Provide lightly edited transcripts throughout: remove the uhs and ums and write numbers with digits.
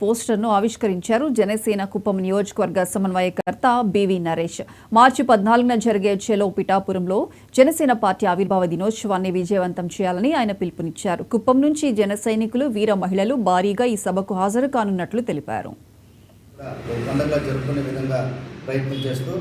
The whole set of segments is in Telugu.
పోస్టర్ను ఆవిష్కరించారు జనసేన కుప్పం నియోజకవర్గ సమన్వయకర్త బివి నరేష్. మార్చి 14న జరిగే చెలో పిఠాపురంలో జనసేన పార్టీ ఆవిర్భావ దినోత్సవాన్ని విజయవంతం చేయాలని ఆయన పిలుపునిచ్చారు. కుప్పం నుంచి జన సైనికులు, వీర మహిళలు భారీగా ఈ సభకు హాజరు కానున్నట్లు తెలిపారు. పండుగ జరుపుకునే విధంగా ప్రయత్నం చేస్తూ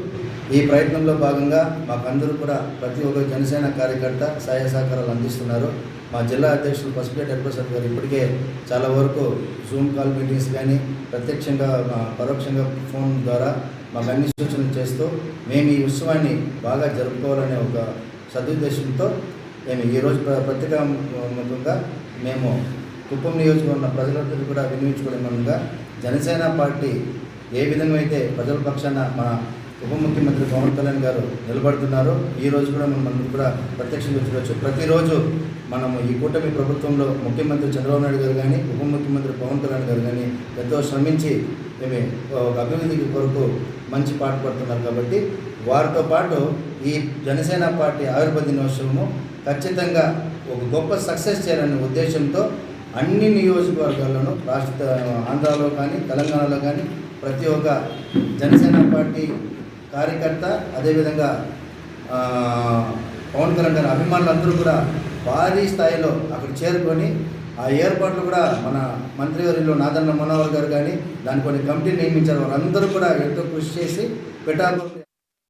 ఈ ప్రయత్నంలో భాగంగా మాకందరూ కూడా ప్రతి ఒక్క జనసేన కార్యకర్త సహాయ సహకారాలు అందిస్తున్నారు. మా జిల్లా అధ్యక్షులు పసుపులేటి హరిప్రసాద్ గారు ఇప్పటికే చాలా వరకు జూమ్ కాల్ మీటింగ్స్ కానీ ప్రత్యక్షంగా పరోక్షంగా ఫోన్ ద్వారా మాకు అన్ని సూచనలు చేస్తూ మేము ఈ ఉత్సవాన్ని బాగా జరుపుకోవాలనే ఒక సదుద్దేశంతో మేము ఈరోజు ప్రత్యేకంగా మేము కుప్పం నియోజకవర్గ ప్రజలందరూ కూడా వినియోగించుకోవడంగా జనసేన పార్టీ ఏ విధంగా అయితే ప్రజల పక్షాన మన ఉప ముఖ్యమంత్రి పవన్ కళ్యాణ్ గారు నిలబడుతున్నారో ఈరోజు కూడా మనం కూడా ప్రత్యక్షంగా చూడవచ్చు. ప్రతిరోజు మనము ఈ కూటమి ప్రభుత్వంలో ముఖ్యమంత్రి చంద్రబాబు నాయుడు గారు కానీ ఉప ముఖ్యమంత్రి పవన్ కళ్యాణ్ గారు కానీ ఎంతో శ్రమించి మేము ఒక అభివృద్ధికి కొరకు మంచి పాట పడుతున్నారు. కాబట్టి వారితో పాటు ఈ జనసేన పార్టీ ఆవిర్భావ దినోత్సవము ఖచ్చితంగా ఒక గొప్ప సక్సెస్ చేయాలనే ఉద్దేశంతో అన్ని నియోజకవర్గాల్లోనూ ఆంధ్రాలో కానీ తెలంగాణలో కానీ ప్రతి ఒక్క జనసేన పార్టీ కార్యకర్త అదేవిధంగా పవన్ కళ్యాణ్ గారి అభిమానులందరూ కూడా భారీ స్థాయిలో అక్కడ చేరుకొని ఆ ఏర్పాట్లు కూడా మన మంత్రివర్యులు నాదన్న మనోహర్ గారు కానీ దాని కొన్ని కమిటీలు నియమించారు. వారందరూ కూడా ఎంతో కృషి చేసి పిఠాపురం